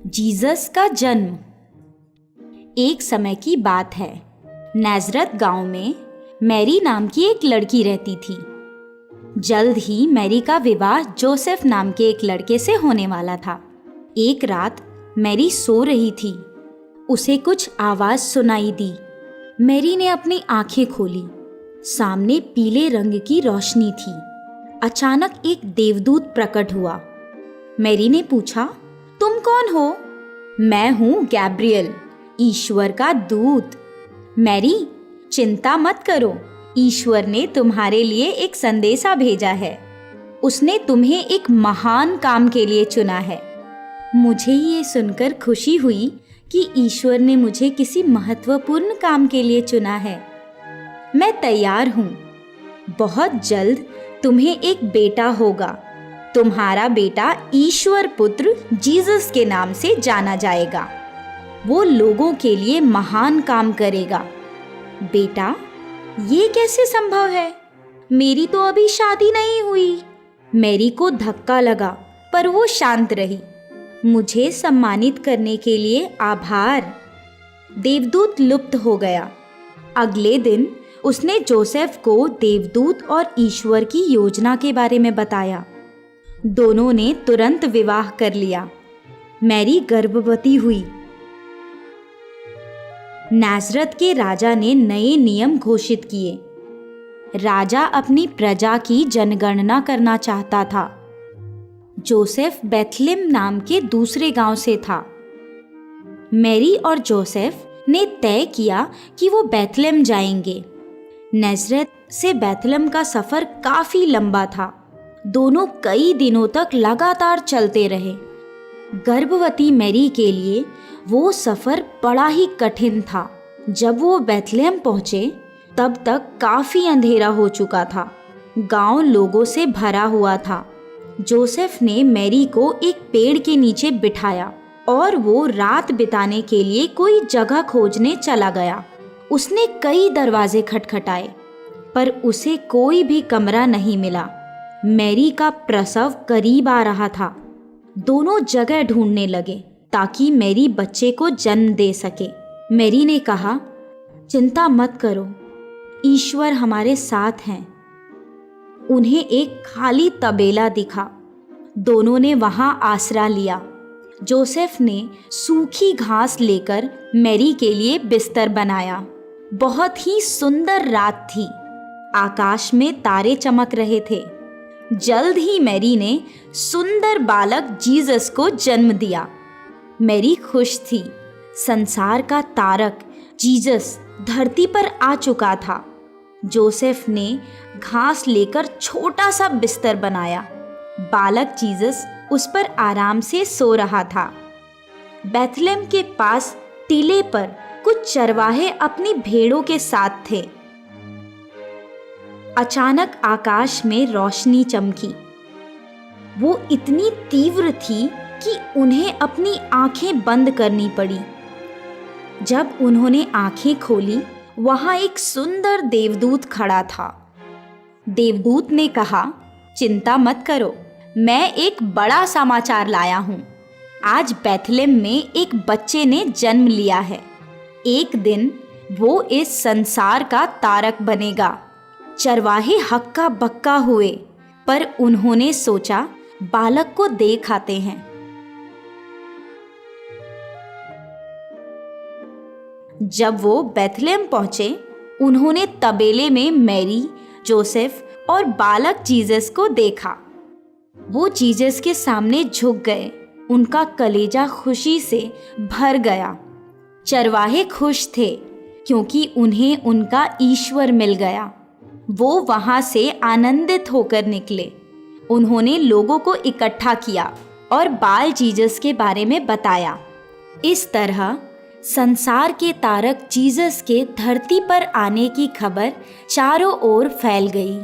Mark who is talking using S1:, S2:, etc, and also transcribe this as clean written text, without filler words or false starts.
S1: Jesus का जन्म। एक समय की बात है। नाज़रत गांव में मैरी नाम की एक लड़की रहती थी। जल्द ही मैरी का विवाह जोसेफ नाम के एक लड़के से होने वाला था। एक रात मैरी सो रही थी। उसे कुछ आवाज़ सुनाई दी। मैरी ने अपनी आंखें खोली। सामने पीले रंग की रोशनी थी। अचानक एक देवदूत प्रकट हुआ। मैरी ने पूछा, तुम कौन हो? मैं हूँ गैब्रियल, ईश्वर का दूत। मैरी, चिंता मत करो, ईश्वर ने तुम्हारे लिए एक संदेशा भेजा है। उसने तुम्हें एक महान काम के लिए चुना है। मुझे ये सुनकर खुशी हुई कि ईश्वर ने मुझे किसी महत्वपूर्ण काम के लिए चुना है। मैं तैयार हूँ। बहुत जल्द तुम्हें एक बेटा होगा। तुम्हारा बेटा ईश्वर पुत्र जीसस के नाम से जाना जाएगा। वो लोगों के लिए महान काम करेगा। बेटा, ये कैसे संभव है? मेरी तो अभी शादी नहीं हुई। मैरी को धक्का लगा, पर वो शांत रही। मुझे सम्मानित करने के लिए आभार। देवदूत लुप्त हो गया। अगले दिन उसने जोसेफ को देवदूत और ईश्वर की योजना के बारे में बताया। दोनों ने तुरंत विवाह कर लिया। मैरी गर्भवती हुई। नाज़रत के राजा ने नए नियम घोषित किए। राजा अपनी प्रजा की जनगणना करना चाहता था। जोसेफ बेथलेम नाम के दूसरे गांव से था। मैरी और जोसेफ ने तय किया कि वो बेथलेम जाएंगे। नाज़रत से बेथलेम का सफ़र काफ़ी लंबा था। दोनों कई दिनों तक लगातार चलते रहे। गर्भवती मैरी के लिए वो सफ़र बड़ा ही कठिन था। जब वो बेथलेम पहुँचे तब तक काफ़ी अंधेरा हो चुका था। गांव लोगों से भरा हुआ था। जोसेफ ने मैरी को एक पेड़ के नीचे बिठाया और वो रात बिताने के लिए कोई जगह खोजने चला गया। उसने कई दरवाजे खटखटाए, पर उसे कोई भी कमरा नहीं मिला। मैरी का प्रसव करीब आ रहा था। दोनों जगह ढूंढने लगे ताकि मैरी बच्चे को जन्म दे सके। मैरी ने कहा, चिंता मत करो, ईश्वर हमारे साथ हैं। उन्हें एक खाली तबेला दिखा। दोनों ने वहां आसरा लिया। जोसेफ ने सूखी घास लेकर मैरी के लिए बिस्तर बनाया। बहुत ही सुंदर रात थी। आकाश में तारे चमक रहे थे। जल्द ही मैरी ने सुंदर बालक जीसस को जन्म दिया। मैरी खुश थी। संसार का तारक जीसस धरती पर आ चुका था। जोसेफ ने घास लेकर छोटा सा बिस्तर बनाया। बालक जीसस उस पर आराम से सो रहा था। बेथलेम के पास टीले पर कुछ चरवाहे अपनी भेड़ों के साथ थे। अचानक आकाश में रोशनी चमकी। वो इतनी तीव्र थी कि उन्हें अपनी आंखें बंद करनी पड़ी। जब उन्होंने आंखें खोली, वहां एक सुंदर देवदूत खड़ा था। देवदूत ने कहा, चिंता मत करो, मैं एक बड़ा समाचार लाया हूँ। आज बेथलेम में एक बच्चे ने जन्म लिया है। एक दिन वो इस संसार का तारक बनेगा। चरवाहे हक्का बक्का हुए, पर उन्होंने सोचा बालक को देख आते हैं। जब वो बेथलेम पहुंचे, उन्होंने तबेले में मैरी, जोसेफ और बालक जीसस को देखा। वो जीसस के सामने झुक गए। उनका कलेजा खुशी से भर गया। चरवाहे खुश थे क्योंकि उन्हें उनका ईश्वर मिल गया। वो वहां से आनंदित होकर निकले। उन्होंने लोगों को इकट्ठा किया और बाल जीसस के बारे में बताया। इस तरह संसार के तारक जीसस के धरती पर आने की खबर चारों ओर फैल गई।